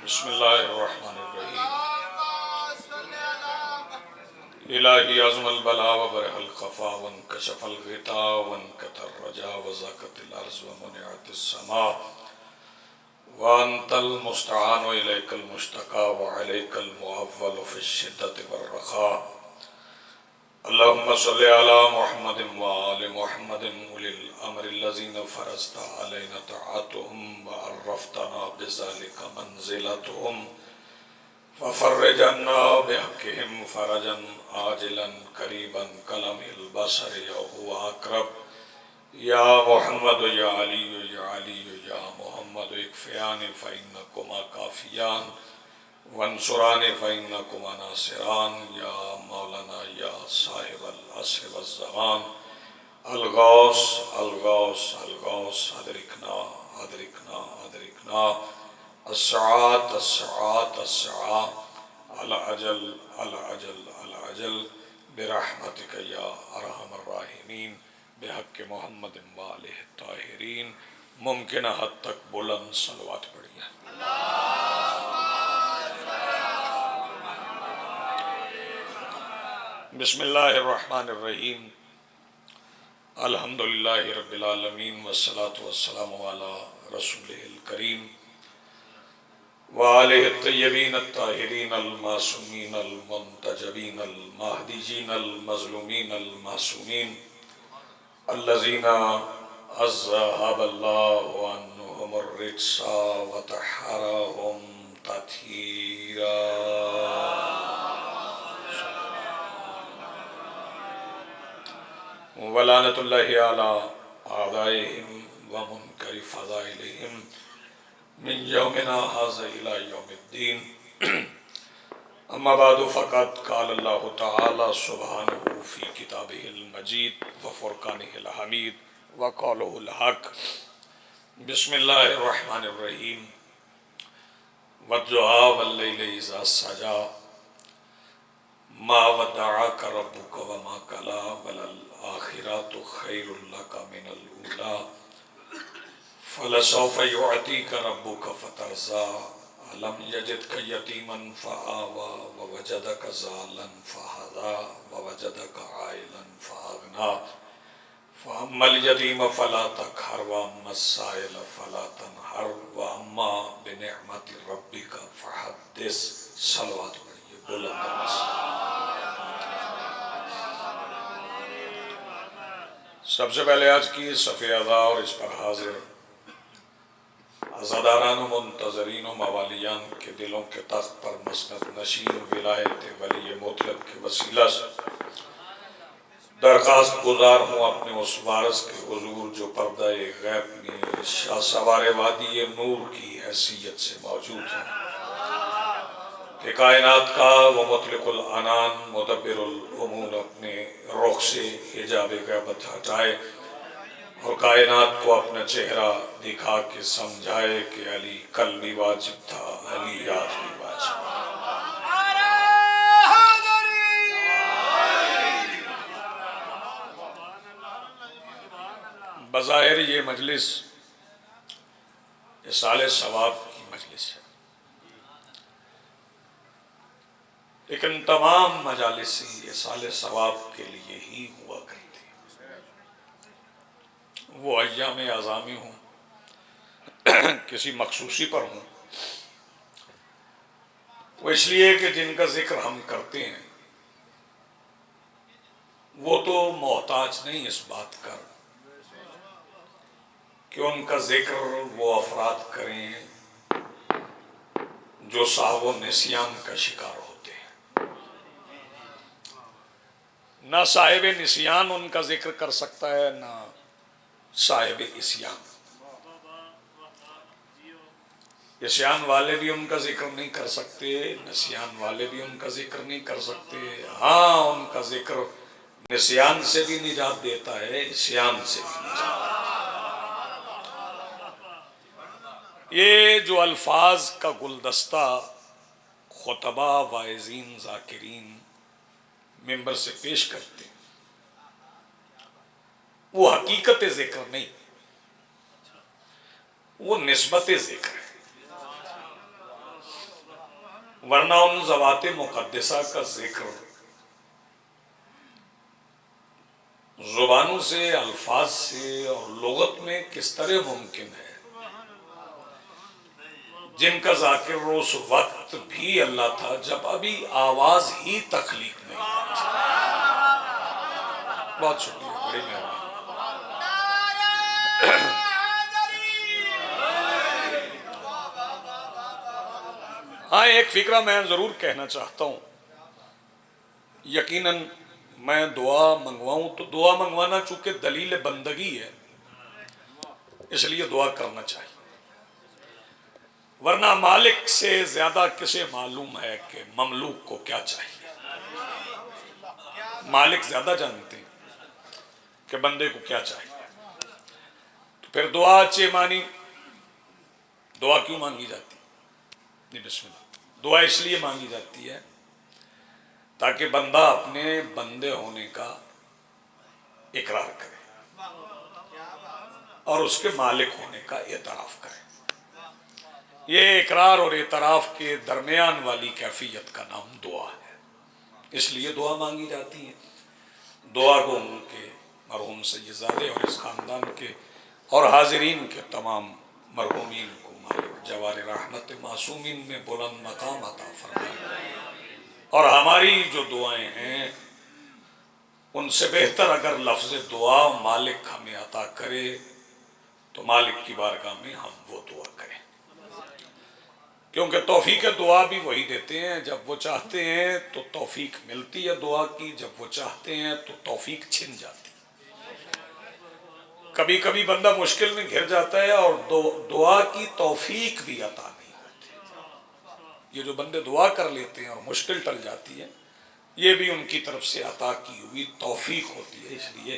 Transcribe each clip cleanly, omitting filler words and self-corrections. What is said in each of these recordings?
بسم اللہ الرحمن الرحیم الہی عظم البلا وبرح الخفا وانکشف الغطا وانکتر الرجا وزاکت الارض ومنعت السماء وانت المستعان الیک المشتقى وعلیک المعول فی الشدۃ والرخاء اللہم صلی علی محمد وآل محمد اولی الامر الذین فرضت علینا طاعتهم وعرفتنا بذلک منزلتهم ففرج عنا بحقهم فرجا عاجلا قریبا کلم البصر وهو اقرب یا محمد یا علی یا علی یا محمد اکفیان فإنکما کافیان وانصران فإنکما ناصران یا مولانا یا صاحب العصر والزمان الغوث الغوث الغوث ادرکنا ادرکنا ادرکنا الساعات الساعات الساعات العجل العجل العجل برحمتک یا ارحم الراحمین بحق محمد وآلہ الطاہرین۔ ممکنہ حد تک بلند صلوات پڑھیے۔ بسم اللہ الرحمن الرحیم الحمدللہ رب العالمین والصلاة والسلام علی رسولہ الکریم وآلہ الطیبین الطاہرین المعصومین المنتجبین المہدیین المظلومین المحسومین الذین اذہب اللہ عنہم الرجس وطہرہم تطہیرا۔ ولعنت اللہ علی اعدائہم ومنکر فضائلہم من یومنا ھذا الی یوم الدین۔ اما بعد فقد قال اللہ تعالی سبحانہ فی کتابہ المجید وفرقانہ الحمید وقولہ الحق۔ بسم اللہ الرحمن الرحیم والضحیٰ واللیل اذا سجی ما ودعک ربک وما قلی وللآخرۃ خیر لک من الاولی فلسوف یعطیک ربک فترضی الم یجدک یتیما فآوی ووجدک ضالا فہدی ووجدک عائلا فاغنی فاما الیتیم فلا تقہر واما السائل فلا تنہر واما بنعمت ربک فحدث۔ صلوات پڑھیے بلند آواز سے۔ سب سے پہلے آج کی صفحہ اعضاء اور اس پر حاضر عزاداران و منتظرین و موالیان کے دلوں کے تخت پر مسند نشین ولایت ولی مطلق کے وسیلہ سے درخواست گزار ہوں اپنے اس وارث کے حضور جو پردہ غیب میں شاہ سوار وادی نور کی حیثیت سے موجود ہیں کہ کائنات کا وہ مطلق العنان مدبر الامور اپنے رخ سے حجاب غیبت ہٹائے اور کائنات کو اپنا چہرہ دکھا کے سمجھائے کہ علی کل بھی واجب تھا، علی آج بھی واجب ہے۔ بظاہر یہ مجلس اصال ثواب کی مجلس ہے، لیکن تمام مجالس ہی اصال ثواب کے لیے ہی ہوا کرتی ہیں۔ وہ ایام اعظامی ہوں، کسی مخصوصی پر ہوں، وہ اس لیے کہ جن کا ذکر ہم کرتے ہیں وہ تو محتاج نہیں اس بات کا کہ ان کا ذکر وہ افراد کریں جو صاحب و نسیان کا شکار ہوتے ہیں۔ نہ صاحب نسیان ان کا ذکر کر سکتا ہے نہ صاحب عصیان۔ عصیان والے بھی ان کا ذکر نہیں کر سکتے، نسیان والے بھی ان کا ذکر نہیں کر سکتے۔ ہاں ان کا ذکر نسیان سے بھی نجات دیتا ہے، عصیان سے بھی نجات دیتا ہے۔ یہ جو الفاظ کا گلدستہ خطبہ واعظین ذاکرین ممبر سے پیش کرتے ہیں وہ حقیقت ذکر نہیں، وہ نسبت ذکر ہے۔ ورنہ ان ذوات مقدسہ کا ذکر زبانوں سے، الفاظ سے اور لغت میں کس طرح ممکن ہے جن کا ذاکر اس وقت بھی اللہ تھا جب ابھی آواز ہی تخلیق نہیں ہوئی تھی۔ بہت شکریہ، بڑی مہربانی۔ ہاں، ایک فکرہ میں ضرور کہنا چاہتا ہوں۔ یقیناً میں دعا منگواؤں تو دعا منگوانا چونکہ دلیل بندگی ہے، اس لیے دعا کرنا چاہیے، ورنہ مالک سے زیادہ کسے معلوم ہے کہ مملوک کو کیا چاہیے۔ مالک زیادہ جانتے ہیں کہ بندے کو کیا چاہیے۔ تو پھر دعا اچھے مانی، دعا کیوں مانگی جاتی؟ بسم اللہ۔ دعا اس لیے مانگی جاتی ہے تاکہ بندہ اپنے بندے ہونے کا اقرار کرے اور اس کے مالک ہونے کا اعتراف کرے۔ یہ اقرار اور اعتراف کے درمیان والی کیفیت کا نام دعا ہے، اس لیے دعا مانگی جاتی ہے۔ دعا کو ان کے مرحوم سیدزادے اور اس خاندان کے اور حاضرین کے تمام مرحومین کو مالک جوار رحمت معصومین میں بلند مقام عطا فرمائے، اور ہماری جو دعائیں ہیں ان سے بہتر اگر لفظ دعا مالک ہمیں عطا کرے تو مالک کی بارگاہ میں ہم وہ دعا کریں، کیونکہ توفیق دعا بھی وہی دیتے ہیں۔ جب وہ چاہتے ہیں تو توفیق ملتی ہے دعا کی، جب وہ چاہتے ہیں تو توفیق چھن جاتی ہے۔ کبھی کبھی بندہ مشکل میں گھر جاتا ہے اور دعا کی توفیق بھی عطا نہیں ہوتی۔ یہ جو بندے دعا کر لیتے ہیں اور مشکل ٹل جاتی ہے، یہ بھی ان کی طرف سے عطا کی ہوئی توفیق ہوتی ہے، اس لیے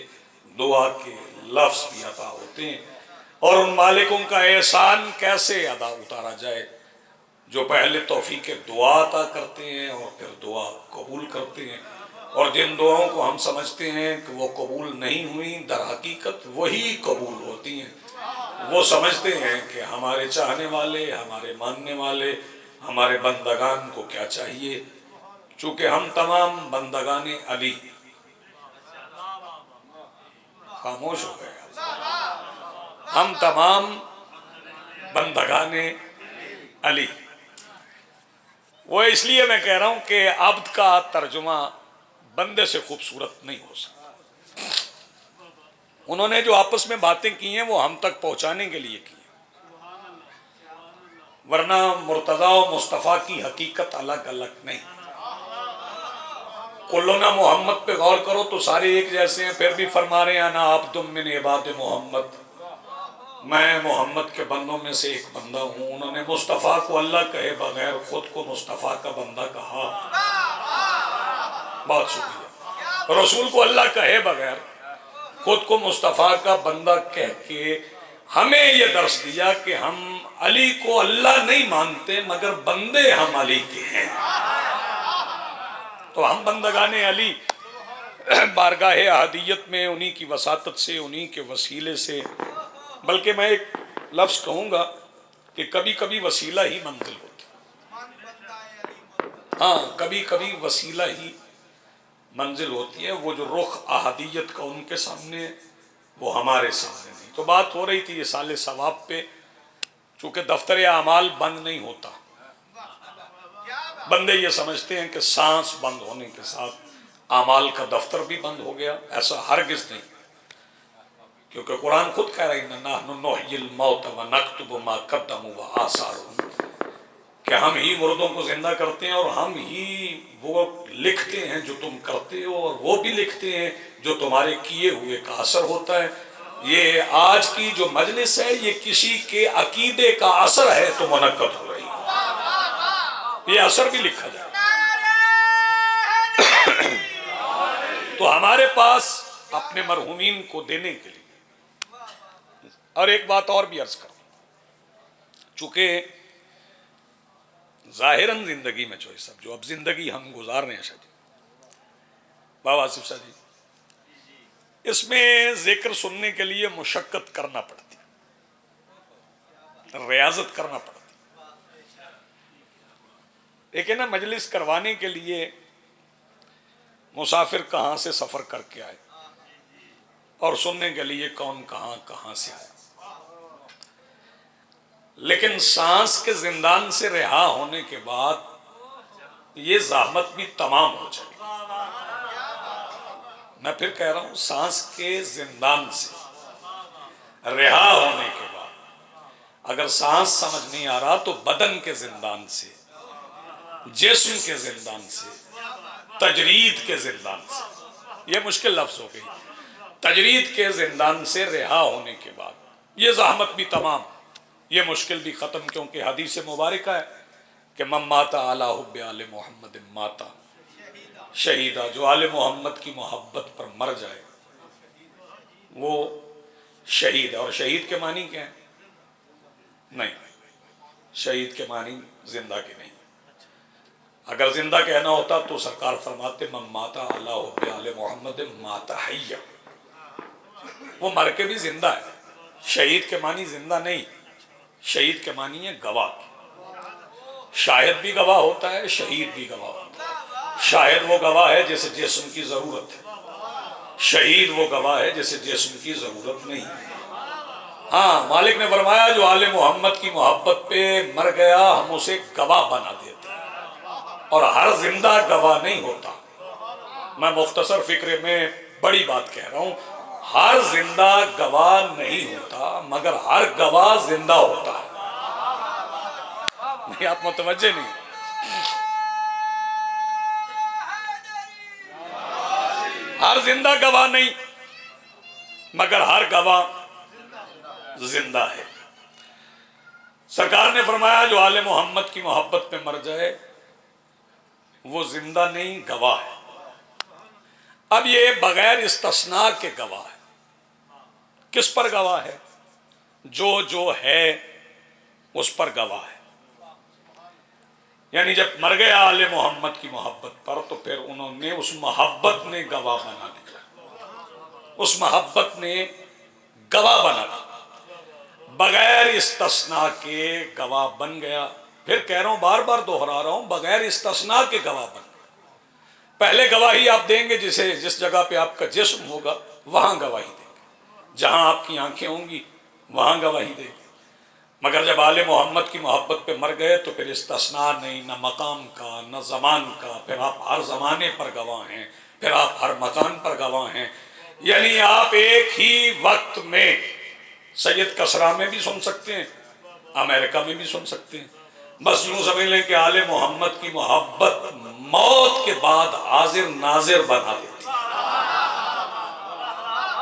دعا کے لفظ بھی عطا ہوتے ہیں۔ اور ان مالکوں کا احسان کیسے اتارا جائے جو پہلے توفیق دعا عطا کرتے ہیں اور پھر دعا قبول کرتے ہیں، اور جن دعاؤں کو ہم سمجھتے ہیں کہ وہ قبول نہیں ہوئی، در حقیقت وہی قبول ہوتی ہیں۔ وہ سمجھتے ہیں کہ ہمارے چاہنے والے، ہمارے ماننے والے، ہمارے بندگان کو کیا چاہیے، چونکہ ہم تمام بندگان علی، خاموش ہو گئے، ہم تمام بندگان علی۔ وہ اس لیے میں کہہ رہا ہوں کہ عبد کا ترجمہ بندے سے خوبصورت نہیں ہو سکتا۔ انہوں نے جو آپس میں باتیں کی ہیں وہ ہم تک پہنچانے کے لیے کی ہیں، ورنہ مرتضیٰ و مصطفیٰ کی حقیقت الگ الگ نہیں۔ کلنا محمد پہ غور کرو تو سارے ایک جیسے ہیں، پھر بھی فرما رہے ہیں انا عبد من عباد محمد، میں محمد کے بندوں میں سے ایک بندہ ہوں۔ انہوں نے مصطفیٰ کو اللہ کہے بغیر خود کو مصطفیٰ کا بندہ کہا۔ بہت شکریہ۔ رسول کو اللہ کہے بغیر خود کو مصطفیٰ کا بندہ کہہ کے ہمیں یہ درس دیا کہ ہم علی کو اللہ نہیں مانتے مگر بندے ہم علی کے ہیں۔ تو ہم بندگان علی بارگاہ احدیت میں انہی کی وساطت سے، انہی کے وسیلے سے، بلکہ میں ایک لفظ کہوں گا کہ کبھی کبھی وسیلہ ہی منزل ہوتا ہے۔ ہاں، کبھی کبھی وسیلہ ہی منزل ہوتی ہے۔ وہ جو رخ احدیت کا ان کے سامنے ہے وہ ہمارے سامنے نہیں۔ تو بات ہو رہی تھی یہ سال ثواب پہ، چونکہ دفتر اعمال بند نہیں ہوتا۔ بندے یہ سمجھتے ہیں کہ سانس بند ہونے کے ساتھ اعمال کا دفتر بھی بند ہو گیا، ایسا ہرگز نہیں، کیونکہ قرآن خود کہہ رہا ہے نحن نحیی الموت ونکتب ما قدموا وآثارہم، کہ ہم ہی مردوں کو زندہ کرتے ہیں اور ہم ہی وہ لکھتے ہیں جو تم کرتے ہو، اور وہ بھی لکھتے ہیں جو تمہارے کیے ہوئے کا اثر ہوتا ہے۔ یہ آج کی جو مجلس ہے یہ کسی کے عقیدے کا اثر ہے تو منعقد ہو رہی ہے، یہ اثر بھی لکھا جائے۔ تو ہمارے پاس اپنے مرحومین کو دینے کے لیے، اور ایک بات اور بھی عرض کروں، چونکہ ظاہراً زندگی میں جو اب زندگی ہم گزار رہے ہیں شاہ جی، بابا آصف شاہ جی، اس میں ذکر سننے کے لیے مشقت کرنا پڑتی ہے، ریاضت کرنا پڑتی ہے۔ لیکن نا مجلس کروانے کے لیے مسافر کہاں سے سفر کر کے آئے اور سننے کے لیے کون کہاں کہاں سے آئے، لیکن سانس کے زندان سے رہا ہونے کے بعد یہ زحمت بھی تمام ہو جائے گی۔ میں پھر کہہ رہا ہوں، سانس کے زندان سے رہا ہونے کے بعد اگر سانس سمجھ نہیں آ رہا تو بدن کے زندان سے، جسم کے زندان سے، تجرید کے زندان سے، یہ مشکل لفظ ہو گئی، تجرید کے زندان سے رہا ہونے کے بعد یہ زحمت بھی تمام، یہ مشکل بھی ختم، کیونکہ حدیث مبارکہ ہے کہ من مات علی حب آل محمد ماتا شہیدہ، جو آل محمد کی محبت پر مر جائے وہ شہید ہے۔ اور شہید کے معنی کیا ہے؟ نہیں، شہید کے معنی زندہ کے نہیں۔ اگر زندہ کہنا ہوتا تو سرکار فرماتے من مات علی حب آل محمد مات حیا، وہ مر کے بھی زندہ ہے۔ شہید کے معنی زندہ نہیں، شہید کے معنی ہے گواہ۔ شاہد بھی گواہ ہوتا ہے، شہید بھی گواہ ہوتا ہے۔ شاہد وہ گواہ ہے جسے جسم کی ضرورت ہے، شہید وہ گواہ ہے جسے جسم کی ضرورت نہیں۔ ہاں، مالک نے فرمایا جو آل محمد کی محبت پہ مر گیا ہم اسے گواہ بنا دیتے ہیں، اور ہر زندہ گواہ نہیں ہوتا۔ میں مختصر فکرے میں بڑی بات کہہ رہا ہوں، ہر زندہ گواہ نہیں ہوتا مگر ہر گواہ زندہ ہوتا ہے۔ نہیں، آپ متوجہ نہیں۔ ہر زندہ گواہ نہیں مگر ہر گواہ زندہ ہے۔ سرکار نے فرمایا جو آل محمد کی محبت پہ مر جائے وہ زندہ نہیں، گواہ ہے۔ اب یہ بغیر استثناء کے گواہ ہے۔ کس پر گواہ ہے؟ جو ہے اس پر گواہ ہے۔ یعنی جب مر گیا آل محمد کی محبت پر تو پھر انہوں نے اس محبت نے گواہ بنا دیا، اس محبت نے گواہ بنا دیا، بغیر استثناء کے گواہ بن گیا۔ پھر کہہ رہا ہوں، بار بار دوہرا رہا ہوں، بغیر استثناء کے گواہ بن گیا۔ پہلے گواہی آپ دیں گے جس جگہ پہ آپ کا جسم ہوگا وہاں گواہی دیں گے، جہاں آپ کی آنکھیں ہوں گی وہاں گواہی دیں گے، مگر جب آل محمد کی محبت پہ مر گئے تو پھر استثناء نہیں، نہ مقام کا نہ زمان کا، پھر آپ ہر زمانے پر گواہ ہیں، پھر آپ ہر مکان پر گواہ ہیں۔ یعنی آپ ایک ہی وقت میں سید کسریٰ میں بھی سن سکتے ہیں، امریکہ میں بھی سن سکتے ہیں۔ بس یوں سمجھ لیں کہ آل محمد کی محبت موت کے بعد حاضر ناظر بنا دیتی ہے۔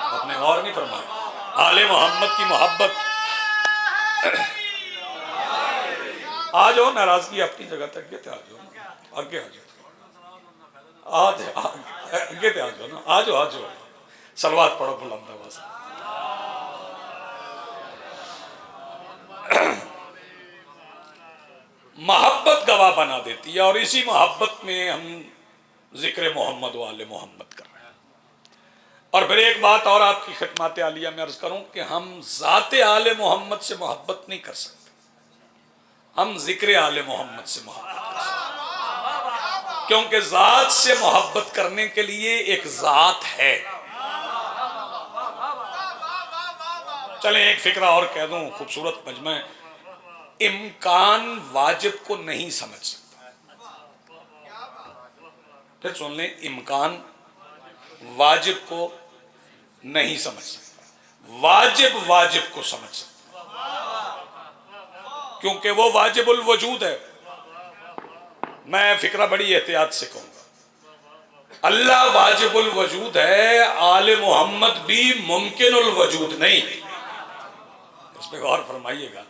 آپ نے غور نہیں فرمایا؟ آل محمد کی محبت، آ جاؤ، ناراضگی اپنی جگہ تک، آگے آ جاؤ، آگے آ جاؤ، آگے آ جاؤ نا، آ جاؤ، صلوات پڑھو بلند آواز سے۔ محبت گواہ بنا دیتی ہے، اور اسی محبت میں ہم ذکر محمد و آل محمد کر رہے ہیں۔ اور پھر ایک بات اور آپ کی خدمات عالیہ میں عرض کروں کہ ہم ذات آل محمد سے محبت نہیں کر سکتے، ہم ذکر آل محمد سے محبت کر سکتے ہیں، کیونکہ ذات سے محبت کرنے کے لیے ایک ذات ہے۔ چلیں ایک فکرہ اور کہہ دوں، خوبصورت مجمع ہے، امکان واجب کو نہیں سمجھ سکتا۔ پھر سن لیں، امکان واجب کو نہیں سمجھ سکتا، واجب کو سمجھ سکتا، کیونکہ وہ واجب الوجود ہے۔ میں فکرہ بڑی احتیاط سے کہوں گا، اللہ واجب الوجود ہے، آل محمد بھی ممکن الوجود نہیں۔ اس پہ غور فرمائیے گا،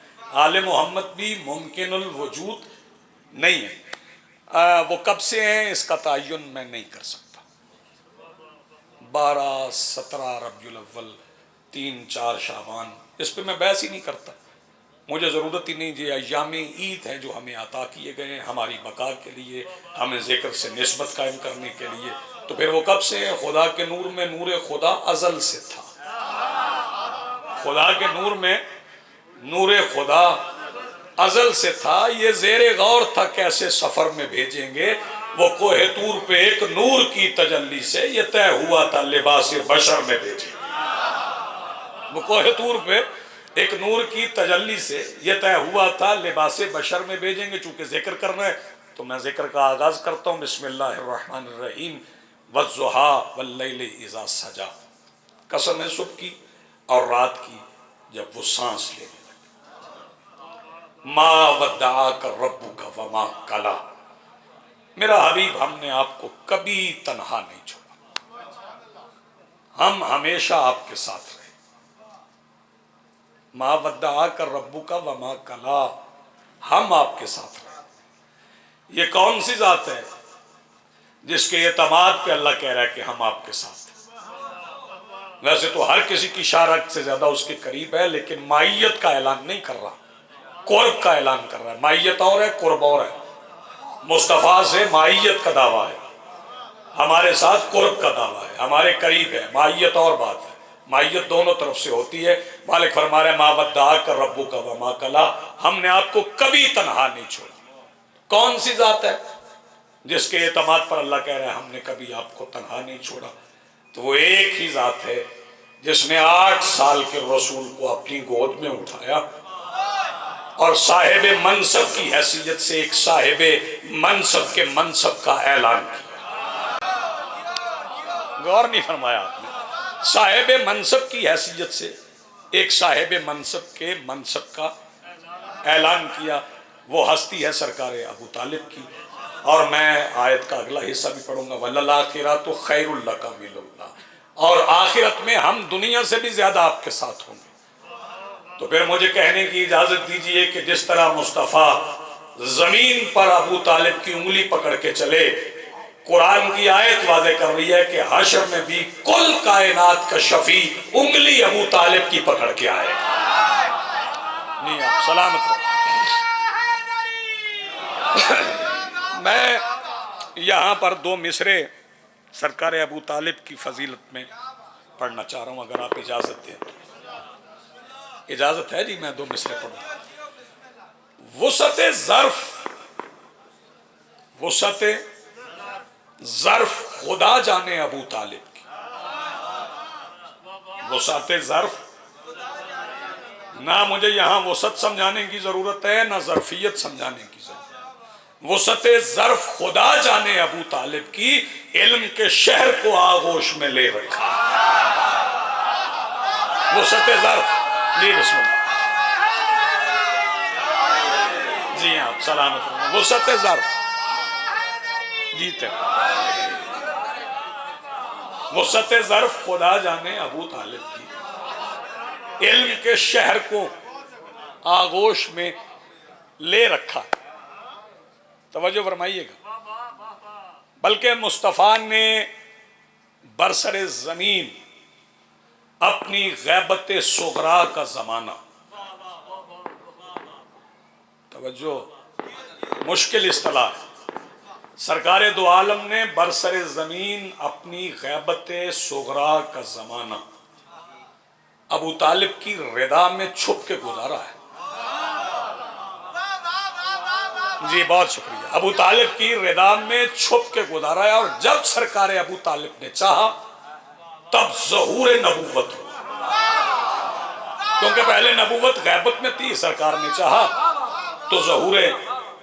آل محمد بھی ممکن الوجود نہیں ہے۔ وہ کب سے ہیں اس کا تعین میں نہیں کر سکتا، 12 17 ربیع الاول 3 4 شعبان، اس پہ میں بحث ہی نہیں کرتا، مجھے ضرورت ہی نہیں۔ یہ ایام عید ہیں جو ہمیں عطا کیے گئے ہیں ہماری بقا کے لیے، ہمیں ذکر سے نسبت قائم کرنے کے لیے، تو پھر وہ کب سے ہیں؟ خدا کے نور میں نور خدا ازل سے تھا، خدا کے نور میں نور خدا ازل سے تھا، یہ زیر غور تھا کیسے سفر میں بھیجیں گے، وہ کوہ طور پہ ایک نور کی تجلی سے یہ طے ہوا تھا لباس بشر میں بھیجیں گے۔ وہ کوہ طور پہ ایک نور کی تجلی سے یہ طے ہوا تھا لباس بشر میں بھیجیں گے۔ چونکہ ذکر کرنا ہے تو میں ذکر کا آغاز کرتا ہوں۔ بسم اللہ الرحمن الرحیم۔ والضحیٰ واللیل اذا سجا، قسم ہے صبح کی اور رات کی جب وہ سانس لینے لگے۔ ما ودعاک ربک وما قلی، میرا حبیب ہم نے آپ کو کبھی تنہا نہیں چھوڑا، ہم ہمیشہ آپ کے ساتھ رہے۔ ما ودعاک ربک وما قلی، ہم آپ کے ساتھ رہے۔ یہ کون سی ذات ہے جس کے اعتماد پہ اللہ کہہ رہا ہے کہ ہم آپ کے ساتھ ہیں؟ ویسے تو ہر کسی کی شارت سے زیادہ اس کے قریب ہے، لیکن مائیت کا اعلان نہیں کر رہا، قرب کا اعلان کر رہا ہے۔ مائیت اور ہے، قرب اور ہے۔ مصطفیٰ سے مائیت کا دعویٰ ہے، ہمارے ساتھ قرب کا دعویٰ ہے، ہمارے قریب ہے۔ مائیت اور بات ہے، مائیت دونوں طرف سے ہوتی ہے۔ مالک فرما رہے ہیں ما ودعاک ربک وما قلی، ہم نے آپ کو کبھی تنہا نہیں چھوڑا۔ کون سی ذات ہے جس کے اعتماد پر اللہ کہہ رہا ہے ہم نے کبھی آپ کو تنہا نہیں چھوڑا؟ تو وہ ایک ہی ذات ہے جس نے 8 سال کے رسول کو اپنی گود میں اٹھایا اور صاحب منصب کی حیثیت سے ایک صاحب منصب کے منصب کا اعلان کیا۔ غور نہیں فرمایا آپ نے؟ صاحب منصب کی حیثیت سے ایک صاحب منصب کے منصب کا اعلان کیا۔ وہ ہستی ہے سرکار ابو طالب کی، اور میں آیت کا اگلا حصہ بھی پڑھوں گا۔ وَلَلْآخِرَةُ خَيْرٌ لَكَ مِنَ الْأُولَىٰ، اور آخرت میں ہم دنیا سے بھی زیادہ آپ کے ساتھ ہوں گے۔ تو پھر مجھے کہنے کی اجازت دیجئے کہ جس طرح مصطفیٰ زمین پر ابو طالب کی انگلی پکڑ کے چلے، قرآن کی آیت واضح کر رہی ہے کہ حشر میں بھی کل کائنات کا شفیع انگلی ابو طالب کی پکڑ کے آئے گا۔ نہیں آپ سلامت رہو۔ میں یہاں پر 2 مصرے سرکار ابو طالب کی فضیلت میں پڑھنا چاہ رہا ہوں، اگر آپ اجازت دیں تو۔ اجازت ہے جی، میں 2 مصرے پڑھوں۔ وسعت ظرف، وسعت ظرف خدا جانے ابو طالب کی۔ وسعت ظرف، نہ مجھے یہاں وسعت سمجھانے کی ضرورت ہے نہ ظرفیت سمجھانے کی ضرورت ہے۔ وسعت ظرف خدا جانے ابو طالب کی، علم کے شہر کو آغوش میں لے رکھا۔ وسعت ظرف، جی بسم اللہ، جی آپ سلامت رہو۔ وسعت ظرف جیتے، وسعت ظرف خدا جانے ابو طالب کی، علم کے شہر کو آغوش میں لے رکھا۔ توجہ فرمائیے گا۔ بلکہ مصطفیٰ نے برسر زمین اپنی غیبت صغرا کا زمانہ، توجہ مشکل اصطلاح ہے، سرکار دو عالم نے برسر زمین اپنی غیبت صغرا کا زمانہ ابو طالب کی رضا میں چھپ کے گزارا ہے۔ جی بہت شکریہ۔ ابو طالب کی رضا میں چھپ کے گزارا ہے، اور جب سرکار ابو طالب نے چاہا تب ظہور نبوت ہوا، کیونکہ پہلے نبوت غیبت میں تھی، سرکار نے چاہا تو ظہور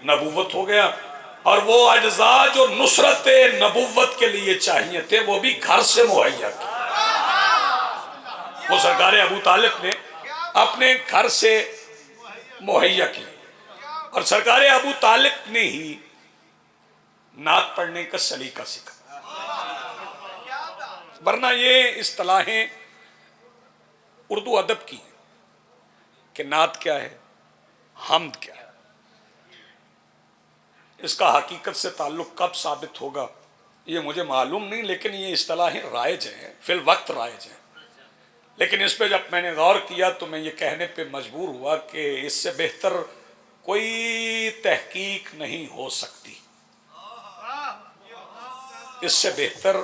نبوت ہو گیا۔ اور وہ اجزاء جو نصرت نبوت کے لیے چاہیے تھے وہ بھی گھر سے مہیا کی، وہ سرکار ابو طالب نے اپنے گھر سے مہیا کی۔ اور سرکار ابو طالب نے ہی نعت پڑھنے کا سلیقہ سکھا، ورنہ یہ اصطلاحیں اردو ادب کی ہیں کہ نعت کیا ہے، حمد کیا ہے۔ اس کا حقیقت سے تعلق کب ثابت ہوگا یہ مجھے معلوم نہیں، لیکن یہ اصطلاحیں رائج ہیں، فی الوقت رائج ہیں۔ لیکن اس پہ جب میں نے غور کیا تو میں یہ کہنے پہ مجبور ہوا کہ اس سے بہتر کوئی تحقیق نہیں ہو سکتی، اس سے بہتر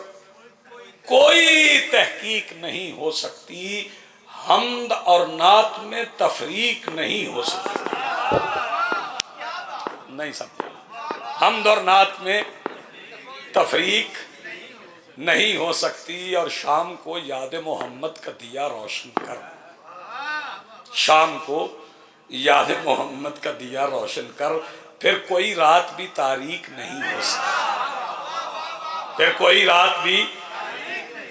کوئی تحقیق نہیں ہو سکتی، حمد اور نعت میں تفریق نہیں ہو سکتی۔ نہیں سمجھا. حمد اور نعت میں تفریق نہیں ہو سکتی. اور شام کو یاد محمد کا دیا روشن کر, شام کو یاد محمد کا دیا روشن کر, پھر کوئی رات بھی تاریک نہیں ہو سکتی, پھر کوئی رات بھی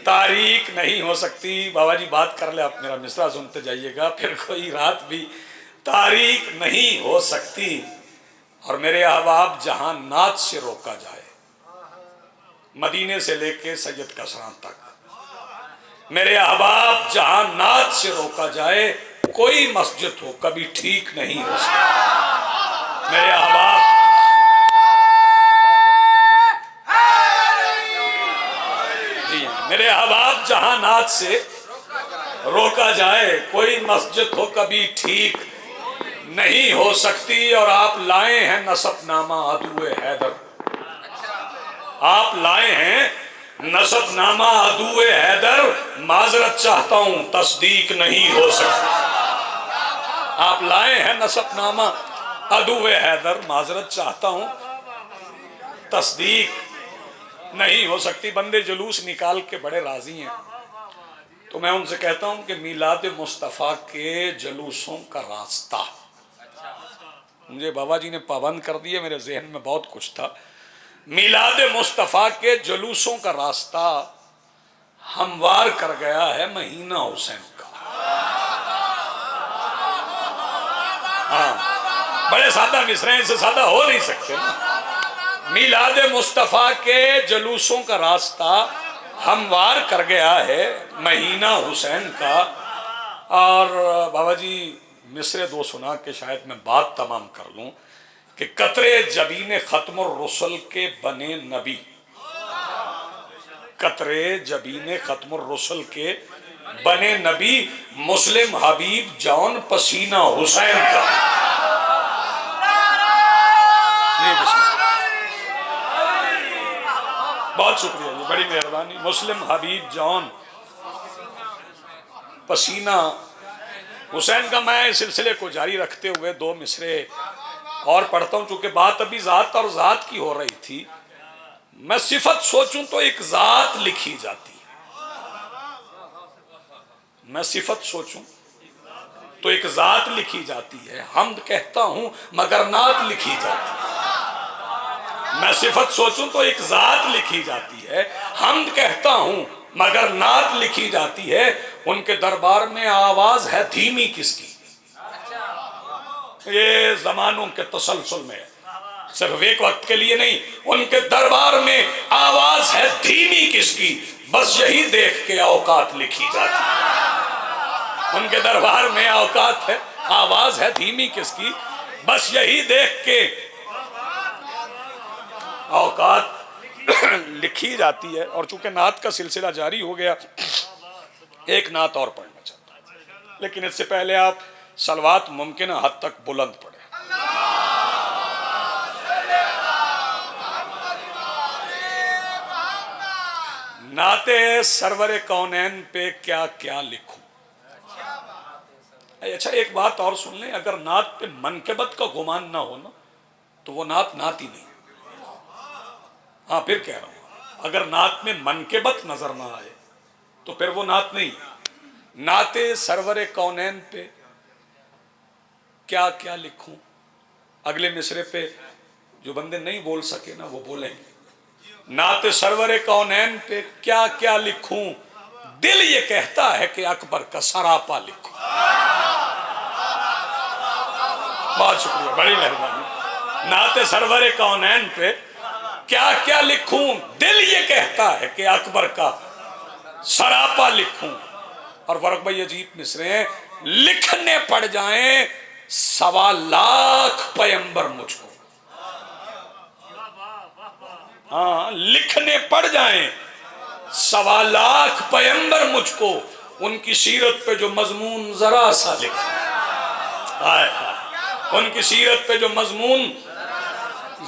تاریک نہیں ہو سکتی. بابا جی بات کر لے, آپ میرا مصرع سنتے جائیے گا. پھر کوئی رات بھی تاریک نہیں ہو سکتی. اور میرے احباب جہاں نعت سے روکا جائے, مدینے سے لے کے سید کسران تک, میرے احباب جہاں نعت سے روکا جائے, کوئی مسجد ہو کبھی ٹھیک نہیں ہو سکتا. میرے احباب جی ہاں, میرے احباب جہاں نعت سے روکا جائے, کوئی مسجد ہو کبھی ٹھیک نہیں ہو سکتی. اور آپ لائے ہیں نسب نامہ عدو حیدر, آپ لائے ہیں نسب نامہ عدو حیدر, معذرت چاہتا ہوں تصدیق نہیں ہو سکتی. آپ لائے ہیں نسب نامہ عدو حیدر, معذرت چاہتا ہوں تصدیق نہیں ہو سکتی. بندے جلوس نکال کے بڑے راضی ہیں, تو میں ان سے کہتا ہوں کہ میلاد مصطفیٰ کے جلوسوں کا راستہ, مجھے بابا جی نے پابند کر دیا, میرے ذہن میں بہت کچھ تھا. میلاد مصطفیٰ کے جلوسوں کا راستہ ہموار کر گیا ہے مہینہ حسین کا. ہاں, بڑے سادہ مصرے ہیں, اس سے سادہ ہو نہیں سکتے نا. میلاد مصطفیٰ کے جلوسوں کا راستہ ہموار کر گیا ہے مہینہ حسین کا. اور بابا جی مصرے دو سنا کے شاید میں بات تمام کر لوں کہ قطرے جبین ختم الرسل کے بنے نبی, قطرے جبین ختم الرسل کے بنے نبی, مسلم حبیب جان پسینہ حسین کا. بہت شکریہ جی, بڑی مہربانی. مسلم حبیب جان پسینہ حسین کا. میں اس سلسلے کو جاری رکھتے ہوئے دو مصرے اور پڑھتا ہوں, چونکہ بات ابھی ذات اور ذات کی ہو رہی تھی. میں صفت سوچوں تو ایک ذات لکھی جاتی ہے, میں صفت سوچوں تو ایک ذات لکھی جاتی ہے. حمد کہتا ہوں مگر نعت لکھی جاتی ہے. میں صفت سوچوں تو ایک ذات لکھی جاتی ہے, حمد کہتا ہوں مگر نعت لکھی جاتی ہے. ان کے دربار میں آواز ہے دھیمی کس کی, یہ زمانوں کے تسلسل میں صرف ایک وقت کے لیے نہیں, ان کے دربار میں آواز ہے دھیمی کس کی, بس یہی دیکھ کے اوقات لکھی جاتی ہے. ان کے دربار میں اوقات ہے, آواز ہے دھیمی کس کی, بس یہی دیکھ کے اوقات لکھی جاتی ہے. اور چونکہ نعت کا سلسلہ جاری ہو گیا, ایک نعت اور پڑھنا چاہتا ہوں, لیکن اس سے پہلے آپ صلوات ممکنہ حد تک بلند پڑھیں. نعت سرور کونین پہ کیا کیا لکھوں. اچھا ایک بات اور سن لیں, اگر نعت پہ منقبت کا گمان نہ ہونا تو وہ نعت نعت ہی نہیں. ہاں پھر کہہ رہا ہوں, اگر نعت میں منقبت نظر نہ آئے تو پھر وہ نعت نہیں. نعت سرور کونین پہ کیا کیا لکھوں. اگلے مصرے پہ جو بندے نہیں بول سکے نا وہ بولیں. نعت سرور کونین پہ کیا کیا لکھوں, دل یہ کہتا ہے کہ اکبر کا سراپا لکھوں. بہت شکریہ, بڑی مہربانی. نعت سرور کونین پہ کیا کیا لکھوں, دل یہ کہتا ہے کہ اکبر کا سراپا لکھوں. اور فرق بھائی عجیب مصرے ہیں, لکھنے پڑ جائیں 1.25 پیمبر مجھ کو. ہاں لکھنے پڑ جائیں 1.25 پیمبر مجھ کو, ان کی سیرت پہ جو مضمون ذرا سا لکھوں. ان کی سیرت پہ جو مضمون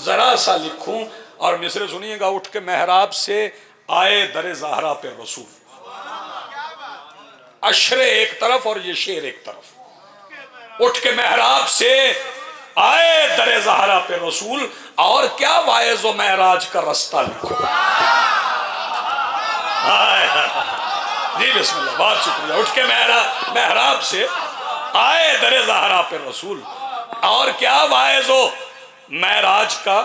ذرا سا لکھوں. اور مصرے سنیے گا, اٹھ کے محراب سے آئے در زہرا پہ رسول. اشرے ایک طرف اور یہ شعر ایک طرف. اٹھ کے محراب سے آئے در زہرا پہ رسول، اور کیا واعظ و معراج کا رستہ لکھو۔ جی بسم اللہ، بہت شکریہ۔ اٹھ کے محراب سے آئے در زہرا پہ رسول، اور کیا واعظ و معراج کا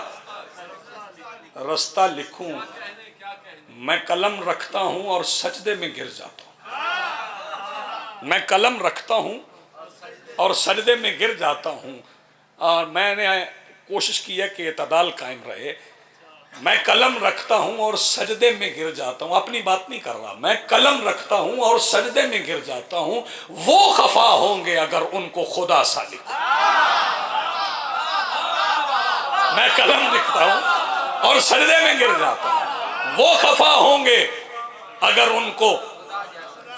رستہ لکھوں۔ میں قلم رکھتا ہوں اور سجدے میں گر جاتا ہوں، میں قلم رکھتا ہوں اور سجدے میں گر جاتا ہوں، اور میں نے کوشش کی ہے کہ اعتدال قائم رہے۔ میں قلم رکھتا ہوں اور سجدے میں گر جاتا ہوں، اپنی بات نہیں کر رہا، میں قلم رکھتا ہوں اور سجدے میں گر جاتا ہوں، وہ خفا ہوں گے اگر ان کو خدا سا لکھوں۔ میں قلم رکھتا ہوں اور سجدے میں گر جاتا ہوں، وہ خفا ہوں گے اگر ان کو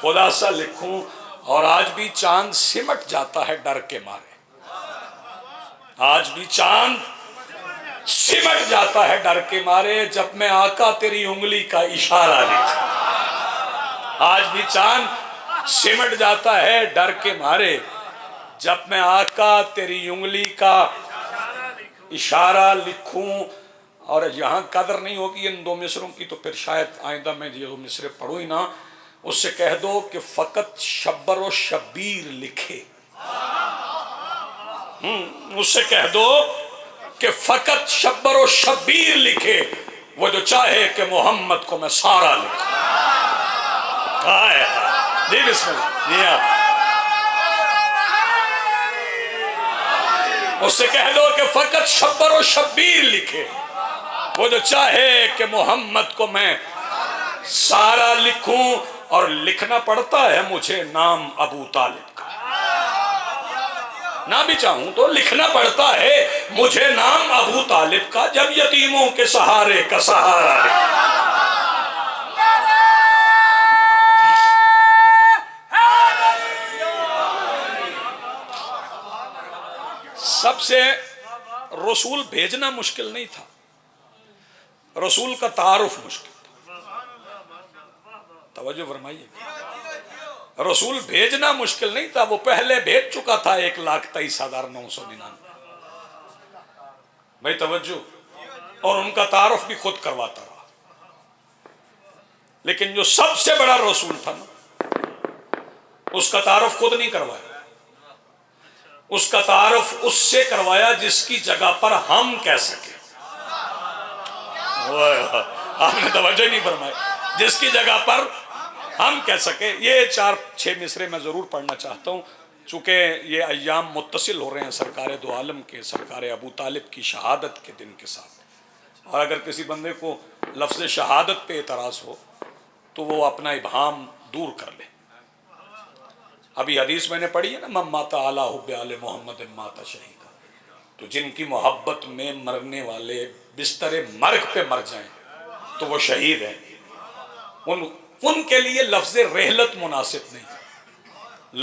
خدا سا لکھوں۔ اور آج بھی چاند سمٹ جاتا ہے ڈر کے مارے، آج بھی چاند سمٹ جاتا ہے ڈر کے مارے، جب میں آقا تیری انگلی کا اشارہ لکھوں۔ آج بھی چاند سمٹ جاتا ہے ڈر کے مارے، جب میں آقا تیری انگلی کا اشارہ لکھوں۔ اور یہاں قدر نہیں ہوگی ان دو مصروں کی، تو پھر شاید آئندہ میں یہ دو مصرے پڑھوں ہی نہ۔ اس سے کہہ دو کہ فقط شبر و شبیر لکھے، اس سے کہہ دو کہ فقط شبر و شبیر لکھے، وہ جو چاہے کہ محمد کو میں سارا لکھوں۔ جی بسم اللہ، جی آپ اس سے کہہ دو کہ فقط شبر و شبیر لکھے، وہ جو چاہے کہ محمد کو میں سارا لکھوں۔ اور لکھنا پڑتا ہے مجھے نام ابو طالب کا، نہ بھی چاہوں تو لکھنا پڑتا ہے مجھے نام ابو طالب کا، جب یتیموں کے سہارے کا سہارا لکھوں۔ سب سے رسول بھیجنا مشکل نہیں تھا، رسول کا تعارف مشکل تھا۔ توجہ فرمائیے، رسول بھیجنا مشکل نہیں تھا، وہ پہلے بھیج چکا تھا 1,23,999۔ بھائی توجہ، اور ان کا تعارف بھی خود کرواتا رہا۔ لیکن جو سب سے بڑا رسول تھا نا، اس کا تعارف خود نہیں کروایا، اس کا تعارف اس سے کروایا جس کی جگہ پر ہم کہہ سکیں۔ آپ نے توجہ نہیں فرمائی، جس کی جگہ پر ہم کہہ سکیں۔ یہ 4-6 مصرے میں ضرور پڑھنا چاہتا ہوں، چونکہ یہ ایام متصل ہو رہے ہیں سرکار دو عالم کے، سرکار ابو طالب کی شہادت کے دن کے ساتھ۔ اور اگر کسی بندے کو لفظ شہادت پہ اعتراض ہو تو وہ اپنا ابہام دور کر لے۔ ابھی حدیث میں نے پڑھی ہے نا، من مات علی حب آل محمد مات شہیدا، تو جن کی محبت میں مرنے والے بستر مرگ پہ مر جائیں تو وہ شہید ہیں۔ ان کے لیے لفظ رحلت مناسب نہیں،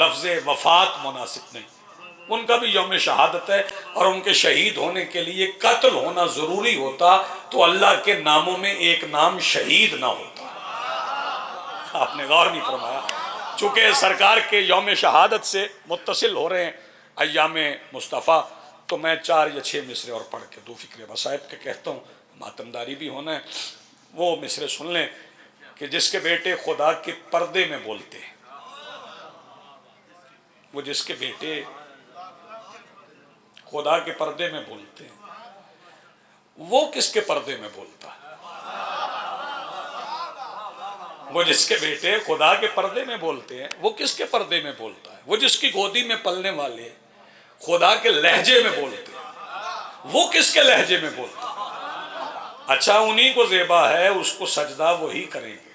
لفظ وفات مناسب نہیں، ان کا بھی یوم شہادت ہے، اور ان کے شہید ہونے کے لیے قتل ہونا ضروری ہوتا تو اللہ کے ناموں میں ایک نام شہید نہ ہوتا۔ آپ نے غور نہیں فرمایا، چونکہ سرکار کے یوم شہادت سے متصل ہو رہے ہیں ایام مصطفیٰ، تو میں 4 یا 6 مصرے اور پڑھ کے دو فکر مصائب کے کہتا ہوں، ماتمداری بھی ہونا ہے۔ وہ مصرے سن لیں کہ جس کے بیٹے خدا کے پردے میں بولتے ہیں، وہ جس کے بیٹے خدا کے پردے میں بولتے ہیں، وہ کس کے پردے میں بولتا ہے؟ وہ جس کے بیٹے خدا کے پردے میں بولتے ہیں، وہ کس کے پردے میں بولتا ہے؟ وہ جس کی گودی میں پلنے والے خدا کے لہجے میں بولتے ہیں، وہ کس کے لہجے میں بولتا ہے؟ اچھا، انہی کو زیبا ہے، اس کو سجدہ وہی کریں گے،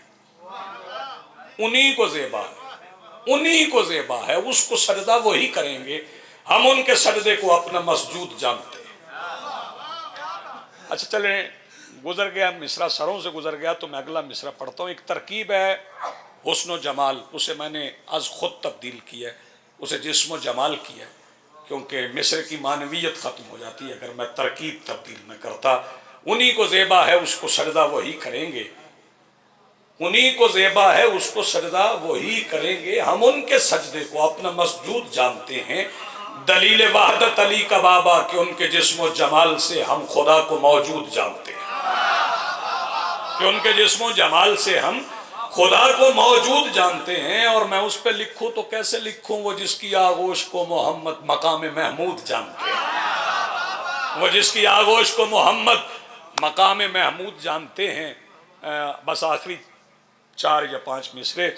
انہی کو زیبا ہے، انہی کو زیبا ہے، اس کو سجدہ وہی کریں گے، ہم ان کے سجدے کو اپنا مسجود جانتے ہیں۔ اچھا چلیں، گزر گیا مصرع، سروں سے گزر گیا، تو میں اگلا مصرع پڑھتا ہوں۔ ایک ترکیب ہے حسن و جمال، اسے میں نے از خود تبدیل کیا ہے، اسے جسم و جمال کیا ہے، کیونکہ مصرع کی معنویت ختم ہو جاتی ہے اگر میں ترکیب تبدیل میں کرتا۔ انہی کو زیبا ہے، اس کو سجدہ وہی کریں گے، انہی کو زیبا ہے، اس کو سجدہ وہی کریں گے، ہم ان کے سجدے کو اپنا مسجود جانتے ہیں۔ دلیل وحدت علی کا بابا کہ ان کے جسم و جمال سے ہم خدا کو موجود جانتے ہیں، کہ ان کے جسم و جمال سے ہم خدا کو موجود جانتے ہیں۔ اور میں اس پہ لکھوں تو کیسے لکھوں؟ وہ جس کی آغوش کو محمد مقام محمود جانتے ہیں، وہ جس کی آغوش کو محمد مقام محمود جانتے ہیں۔ بس آخری 4 یا 5 مصرے،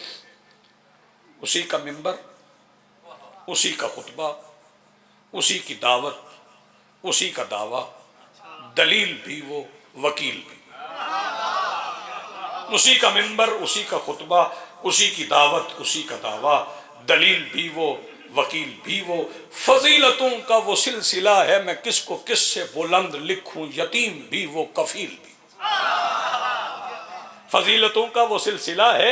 اسی کا منبر، اسی کا خطبہ، اسی کی دعوت، اسی کا دعویٰ، دلیل بھی وہ، وکیل بھی، اسی کا منبر، اسی کا خطبہ، اسی کی دعوت، اسی کا دعویٰ، دلیل بھی وہ، وکیل بھی وہ۔ فضیلتوں کا وہ سلسلہ ہے، میں کس کو کس سے بلند لکھوں، یتیم بھی وہ، کفیل بھی۔ فضیلتوں کا وہ سلسلہ ہے،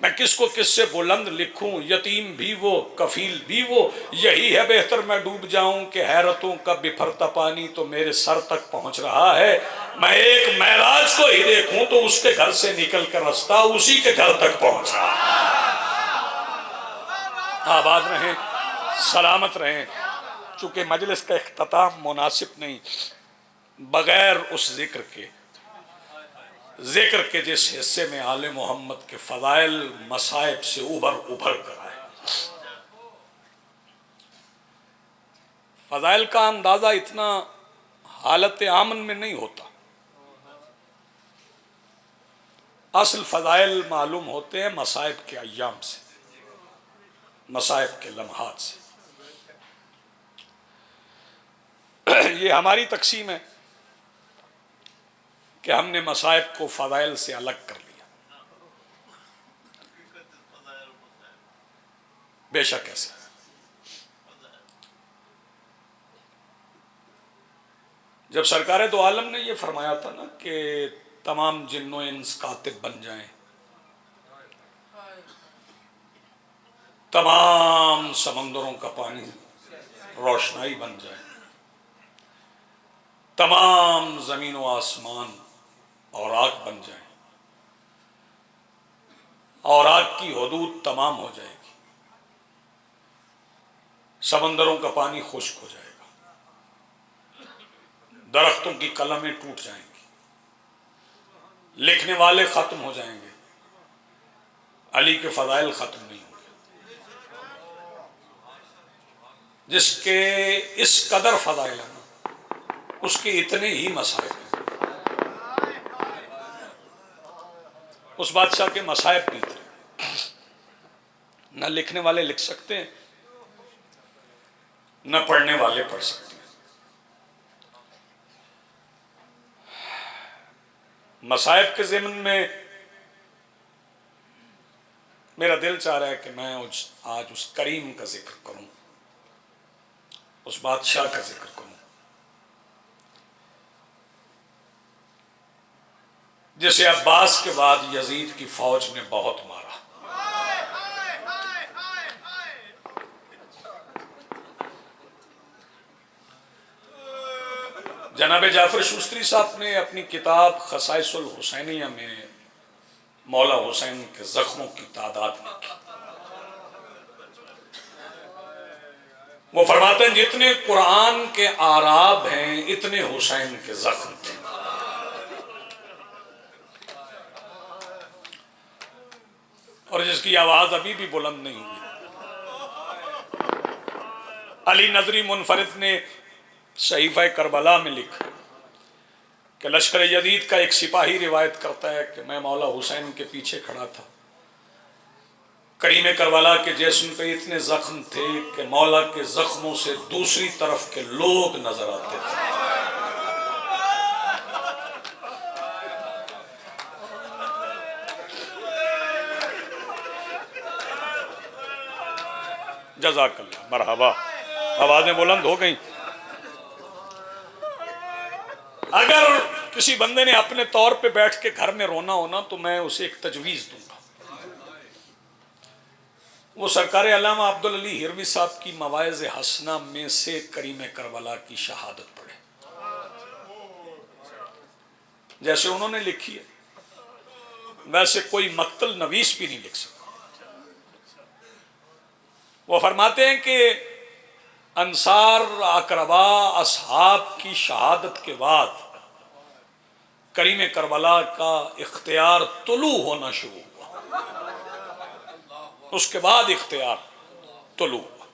میں کس کو کس سے بلند لکھوں، یتیم بھی وہ، کفیل بھی وہ۔ یہی ہے بہتر میں ڈوب جاؤں کہ حیرتوں کا بپھرتا پانی تو میرے سر تک پہنچ رہا ہے۔ میں ایک معراج کو ہی دیکھوں تو اس کے گھر سے نکل کر رستہ اسی کے گھر تک پہنچ رہا ہے۔ آباد رہیں، سلامت رہیں۔ چونکہ مجلس کا اختتام مناسب نہیں، بغیر اس ذکر کے جس حصے میں آل محمد کے فضائل مصائب سے ابھر کر آئے۔ فضائل کا اندازہ اتنا حالت امن میں نہیں ہوتا، اصل فضائل معلوم ہوتے ہیں مصائب کے ایام سے، مصائب کے لمحات سے۔ یہ ہماری تقسیم ہے کہ ہم نے مصائب کو فضائل سے الگ کر لیا۔ بے شک ایسا ہے۔ جب سرکار دو عالم نے یہ فرمایا تھا نا کہ تمام جن و انس کاتب بن جائیں، تمام سمندروں کا پانی روشنائی بن جائے، تمام زمین و آسمان اور آگ بن جائیں، اور آگ کی حدود تمام ہو جائے گی، سمندروں کا پانی خشک ہو جائے گا، درختوں کی قلمیں ٹوٹ جائیں گی، لکھنے والے ختم ہو جائیں گے، علی کے فضائل ختم نہیں ہوں گے۔ جس کے اس قدر فضائل ہیں اس کے اتنے ہی مصائب ہیں۔ اس بادشاہ کے مصائب بھی تھے، نہ لکھنے والے لکھ سکتے ہیں، نہ پڑھنے والے پڑھ سکتے ہیں۔ مصائب کے ضمن میں میرا دل چاہ رہا ہے کہ میں آج اس کریم کا ذکر کروں، اس بادشاہ کا ذکر کروں جسے عباس کے بعد یزید کی فوج نے بہت مارا۔ جناب جعفر شوستری صاحب نے اپنی کتاب خصائص الحسینیہ میں مولا حسین کے زخموں کی تعداد لکھی۔ وہ فرماتے ہیں جتنے قرآن کے آراب ہیں اتنے حسین کے زخم تھے۔ اور جس کی آواز ابھی بھی بلند نہیں ہوئی۔ علی نظری منفرد نے صحیفہ کربلا میں لکھا کہ لشکر یزید کا ایک سپاہی روایت کرتا ہے کہ میں مولا حسین کے پیچھے کھڑا تھا، کریم کربلا کے جسم پہ اتنے زخم تھے کہ مولا کے زخموں سے دوسری طرف کے لوگ نظر آتے تھے۔ جزاک اللہ، مرحبا، آوازیں بلند ہو گئیں۔ اگر کسی بندے نے اپنے طور پہ بیٹھ کے گھر میں رونا ہونا تو میں اسے ایک تجویز دوں گا، وہ سرکار علامہ عبدالعلی ہروی صاحب کی مواعظ حسنہ میں سے کریم کربلا کی شہادت پڑھے، جیسے انہوں نے لکھی ہے ویسے کوئی مقتل نویس بھی نہیں لکھ سکتا۔ وہ فرماتے ہیں کہ انصار اقربا اصحاب کی شہادت کے بعد کریم کربلا کا اختیار طلوع ہونا شروع ہوا. اس کے بعد اختیار طلوع ہوا.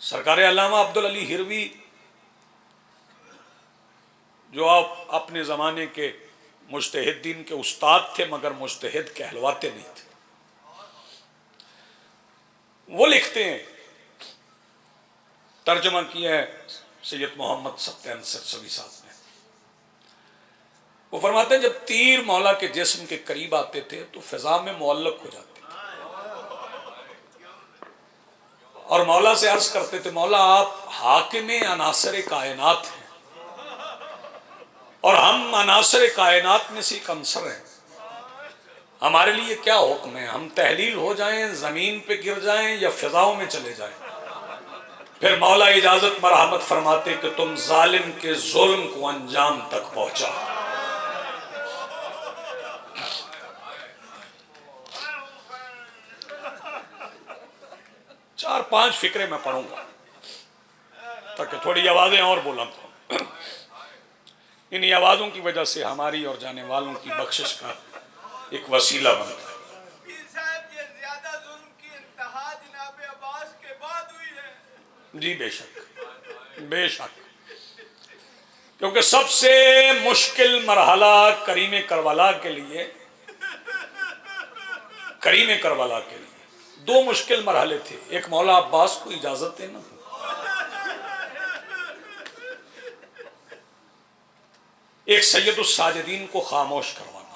سرکار علامہ عبدالعلی ہروی جو آپ اپنے زمانے کے مجتہدین کے استاد تھے مگر مجتہد کہلواتے نہیں تھے، وہ لکھتے ہیں، ترجمہ کیا ہے سید محمد ستین سرسوی صاحب نے. وہ فرماتے ہیں جب تیر مولا کے جسم کے قریب آتے تھے تو فضا میں معلق ہو جاتے تھے اور مولا سے عرض کرتے تھے مولا آپ حاکم عناصر کائنات ہیں اور ہم عناصر کائنات میں سے ایک عنصر ہیں، ہمارے لیے کیا حکم ہے، ہم تحلیل ہو جائیں، زمین پہ گر جائیں یا فضاؤں میں چلے جائیں؟ پھر مولا اجازت مرحمت فرماتے کہ تم ظالم کے ظلم کو انجام تک پہنچا. چار پانچ فکرے میں پڑھوں گا تاکہ تھوڑی آوازیں اور بلند ہوں. انہی آوازوں کی وجہ سے ہماری اور جانے والوں کی بخشش کا ایک وسیلہ بنتا ہے. جی بے شک بے شک، کیونکہ سب سے مشکل مرحلہ کریم کربلا کے لیے دو مشکل مرحلے تھے. ایک مولا عباس کو اجازت دینا، ایک سید الساجدین کو خاموش کروانا.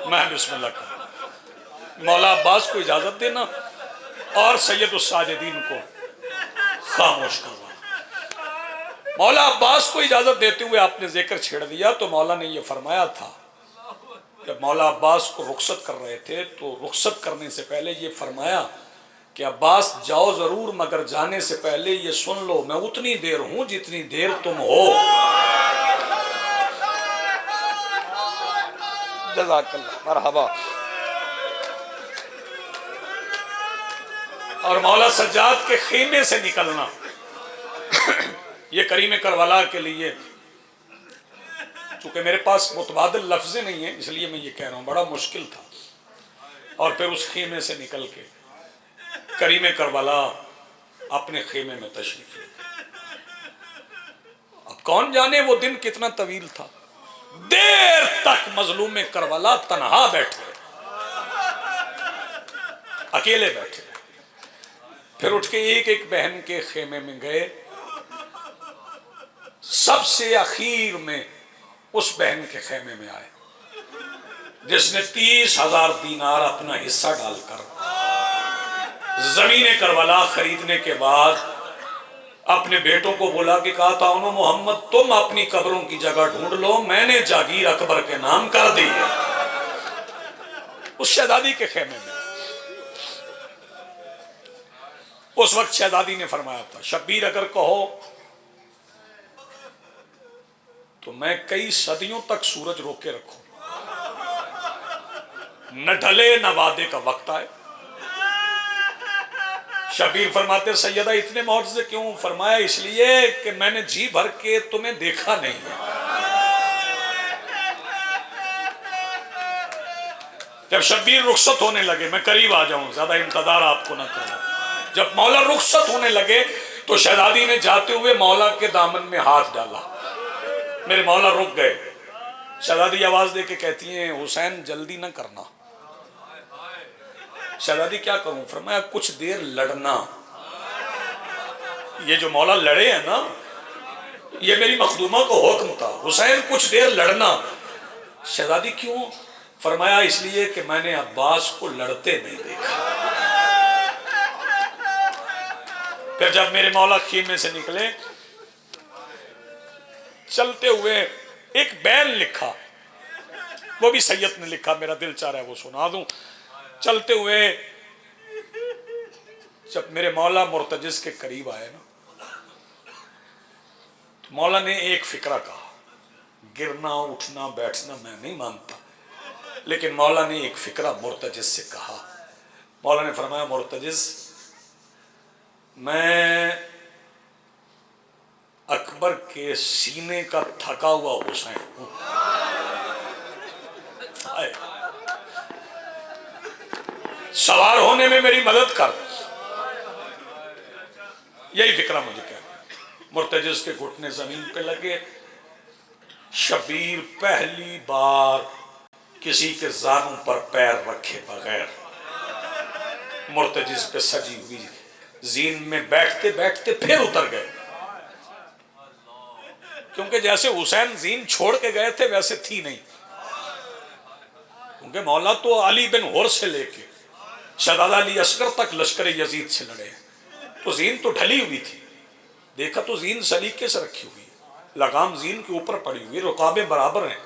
میں بسم اللہ کروں، مولا عباس کو اجازت دینا اور سید الساجدین کو خاموش کروانا. مولا عباس کو اجازت دیتے ہوئے آپ نے ذکر چھیڑ دیا تو مولا نے یہ فرمایا تھا، جب مولا عباس کو رخصت کر رہے تھے تو رخصت کرنے سے پہلے یہ فرمایا کہ عباس جاؤ ضرور مگر جانے سے پہلے یہ سن لو میں اتنی دیر ہوں جتنی دیر تم ہو. جزاک اللہ، مرحبا. اور مولا سجاد کے خیمے سے نکلنا یہ کریم کربلا کے لیے، چونکہ میرے پاس متبادل لفظیں نہیں ہیں اس لیے میں یہ کہہ رہا ہوں، بڑا مشکل تھا. اور پھر اس خیمے سے نکل کے کریم کربلا اپنے خیمے میں تشریف لے. اب کون جانے وہ دن کتنا طویل تھا، دیر تک مظلوم کربلا تنہا بیٹھے، اکیلے بیٹھے. پھر اٹھ کے ایک ایک بہن کے خیمے میں گئے. سب سے اخیر میں اس بہن کے خیمے میں آئے جس نے 30,000 دینار اپنا حصہ ڈال کر زمین کربلا خریدنے کے بعد اپنے بیٹوں کو بلا کے کہا تھا انہوں محمد تم اپنی قبروں کی جگہ ڈھونڈ لو، میں نے جاگیر اکبر کے نام کر دی. اس شہزادی کے خیمے میں اس وقت شہزادی نے فرمایا تھا شبیر اگر کہو تو میں کئی صدیوں تک سورج روک کے رکھوں، نہ ڈھلے نہ وعدے کا وقت آئے. شبیر فرماتے سیدہ اتنے معجزے کیوں؟ فرمایا اس لیے کہ میں نے جی بھر کے تمہیں دیکھا نہیں ہے. جب شبیر رخصت ہونے لگے، میں قریب آ جاؤں زیادہ انتظار آپ کو نہ کروں، جب مولا رخصت ہونے لگے تو شہزادی نے جاتے ہوئے مولا کے دامن میں ہاتھ ڈالا. میرے مولا رک گئے. شہزادی آواز دے کے کہتی ہیں حسین جلدی نہ کرنا. شہزادی کیا کروں؟ فرمایا کچھ دیر لڑنا. یہ جو مولا لڑے ہیں نا یہ میری مخدومہ کو حکم تھا، حسین کچھ دیر لڑنا. شہزادی کیوں؟ فرمایا اس لیے کہ میں نے عباس کو لڑتے نہیں دیکھا. پھر جب میرے مولا خیمے سے نکلے چلتے ہوئے ایک بیل لکھا، وہ بھی سید نے لکھا، میرا دل چاہ رہا ہے وہ سنا دوں. چلتے ہوئے جب میرے مولا مرتجز کے قریب آئے نا تو مولا نے ایک فکرہ کہا، گرنا اٹھنا بیٹھنا میں نہیں مانتا، لیکن مولا نے ایک فکرہ مرتجز سے کہا. مولا نے فرمایا مرتجز میں اکبر کے سینے کا تھکا ہوا حسین ہوں، سوار ہونے میں میری مدد کر۔ یہی فکرہ مجھے کہنا۔ مرتجز کے گھٹنے زمین پہ لگے، شبیر پہلی بار کسی کے زانوں پر پیر رکھے بغیر مرتجز پہ سجی ہوئی زین میں بیٹھتے بیٹھتے پھر اتر گئے، کیونکہ جیسے حسین زین چھوڑ کے گئے تھے ویسے تھی نہیں، کیونکہ مولا تو علی بن ہور سے لے کے شہزادہ علی اصغر تک لشکر یزید سے لڑے، تو زین تو ڈھلی ہوئی تھی، دیکھا تو زین سلیقے سے رکھی ہوئی، لگام زین کے اوپر پڑی ہوئی، رکابیں برابر ہیں۔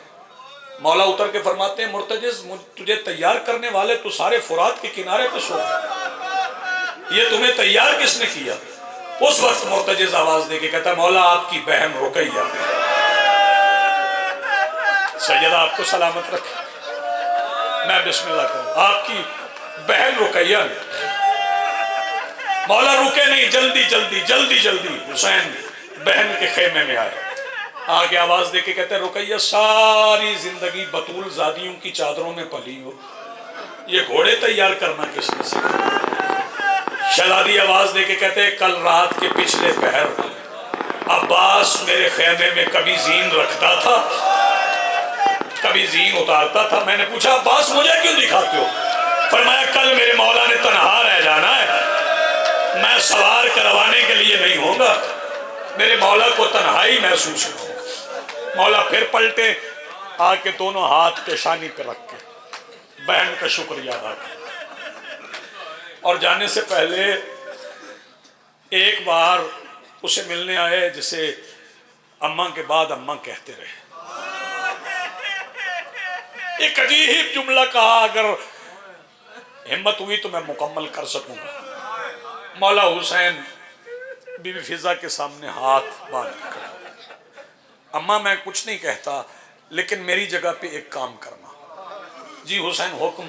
مولا اتر کے فرماتے ہیں مرتجز تجھے تیار کرنے والے تو سارے فرات کے کنارے پہ سو گئے، یہ تمہیں تیار کس نے کیا؟ اس وقت مرتجز آواز دے کے کہتا ہے مولا آپ کی بہن رقیہ، سیدہ آپ کو سلامت رکھے، میں بسم اللہ کروں، آپ کی بہن رقیہ نے۔ مولا رکے نہیں، جلدی جلدی جلدی جلدی حسین بہن کے خیمے میں آئے، آگے آواز دے کے کہتے ہیں رقیہ ساری زندگی بطول زادیوں کی چادروں میں پلی ہو، یہ گھوڑے تیار کرنا کس نے سکھایا؟ شہزادی آواز دے کے کہتے ہیں کل رات کے پچھلے پہر عباس میرے خیمے میں کبھی زین رکھتا تھا کبھی زین اتارتا تھا، میں نے پوچھا عباس مجھے کیوں دکھاتے ہو؟ فرمایا کل میرے مولا نے تنہا رہ جانا ہے، میں سوار کروانے کے لیے نہیں ہوں گا، میرے مولا کو تنہائی محسوس نہ ہو۔ مولا پھر پلٹے، آ کے دونوں ہاتھ پیشانی پہ رکھ کے بہن کا شکریہ ادا کیا، اور جانے سے پہلے ایک بار اسے ملنے آئے جسے اماں کے بعد اماں کہتے رہے، ایک عجیب جملہ کہا، اگر ہمت ہوئی تو میں مکمل کر سکوں گا۔ مولا حسین بی بی فضا کے سامنے ہاتھ باندھ کر، اماں میں کچھ نہیں کہتا لیکن میری جگہ پہ ایک کام کرنا۔ جی حسین حکم۔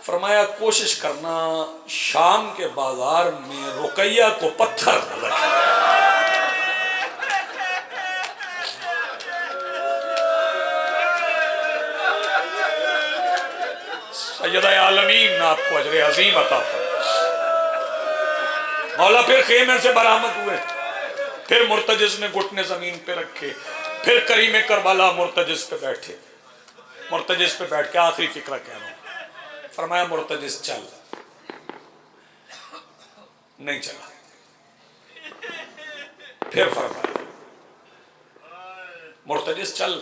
فرمایا کوشش کرنا شام کے بازار میں رقیہ کو پتھر نہ لگے۔ سیدہ عالمین آپ کو اجر عظیم عطا فرمائے۔ مولا پھر خیمے سے برآمد ہوئے، پھر مرتجز نے گھٹنے زمین پہ رکھے، پھر کریم کربلا مرتجز پہ بیٹھے، مرتجز پہ بیٹھ کے آخری فکرہ کہہ رہا ہوں، فرمایا مرتجز چل، نہیں چلا، پھر فرمایا مرتجز چل،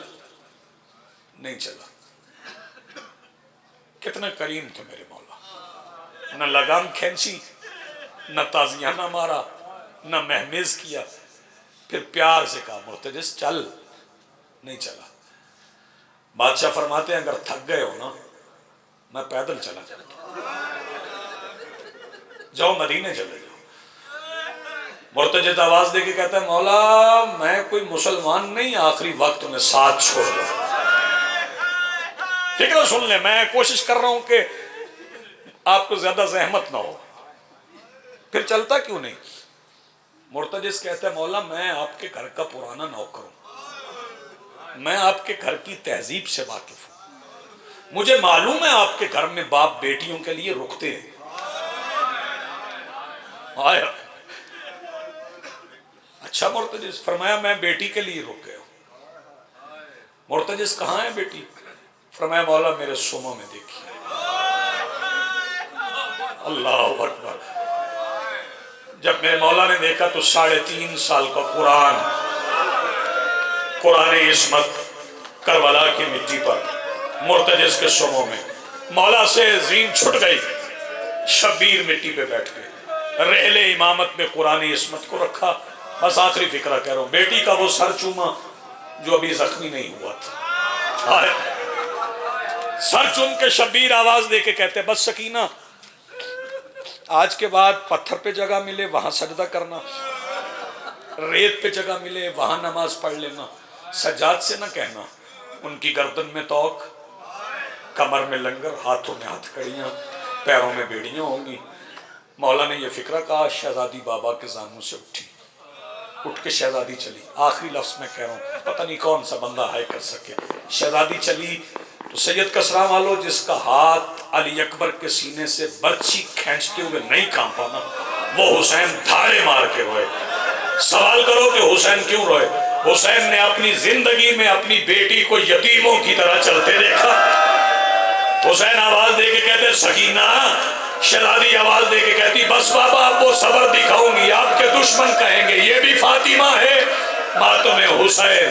نہیں چلا۔ کتنا کریم تھے میرے مولا، نہ لگام کھینچی، نہ تازیانہ مارا، نہ مہمیز کیا، پھر پیار سے کہا مرتجز چل، نہیں چلا۔ بادشاہ فرماتے ہیں اگر تھک گئے ہو نا میں پیدل چلا جاتا، جاؤ مدینے چلے جاؤ۔ مرتجز آواز دے کے کہتا ہے مولا میں کوئی مسلمان نہیں آخری وقت میں ساتھ چھوڑ دوں۔ فکر سن لیں، میں کوشش کر رہا ہوں کہ آپ کو زیادہ زحمت نہ ہو، پھر چلتا کیوں نہیں؟ مرتجز کہتا ہے مولا میں آپ کے گھر کا پرانا نوکر ہوں، میں آپ کے گھر کی تہذیب سے واقف ہوں، مجھے معلوم ہے آپ کے گھر میں باپ بیٹیوں کے لیے رکتے ہیں۔ آیا اچھا مرتجز، فرمایا میں بیٹی کے لیے رک گیا ہوں۔ مرتجز کہاں ہے بیٹی؟ فرمایا مولا میرے سوموں میں دیکھی۔ اللہ اکبر۔ جب میرے مولا نے دیکھا تو 3.5 سال کا قرآن عصمت کربلا کی مٹی پر مرتجز کے سوموں میں، مولا سے زین چھٹ گئی، شبیر مٹی پہ بیٹھ گئے، رحل امامت میں قرآن عصمت کو رکھا۔ بس آخری فکرہ کہہ رہا ہوں، بیٹی کا وہ سر چوما جو ابھی زخمی نہیں ہوا تھا، سر چوم کے شبیر آواز دے کے کہتے بس سکینہ آج کے بعد پتھر پہ جگہ ملے وہاں سجدہ کرنا، ریت پہ جگہ ملے وہاں نماز پڑھ لینا، سجاد سے نہ کہنا ان کی گردن میں توق، کمر میں لنگر، ہاتھوں میں ہتھ کڑیاں، پیروں میں بیڑیاں ہوں گی۔ مولا نے یہ فکرہ کہا، شہزادی بابا کے زانوں سے اٹھی، اٹھ کے شہزادی چلی۔ آخری لفظ میں کہہ رہا ہوں، پتہ نہیں کون سا بندہ ہائے کر سکے۔ شہزادی چلی تو سید کسریٰ والو، جس کا ہاتھ علی اکبر کے سینے سے برچھی کھینچتے ہوئے نہیں کانپا نا، وہ حسین دھاڑے مار کے روئے۔ سوال کرو کہ حسین کیوں روئے؟ حسین نے اپنی زندگی میں اپنی بیٹی کو یتیموں کی طرح چلتے دیکھا۔ حسین آواز دے کے کہتے سکینہ، شہزادی آواز دے کے کہتی بس بابا آپ وہ صبر دکھاؤں گی، آپ کے دشمن کہیں گے یہ بھی فاطمہ ہے۔ ماتم حسین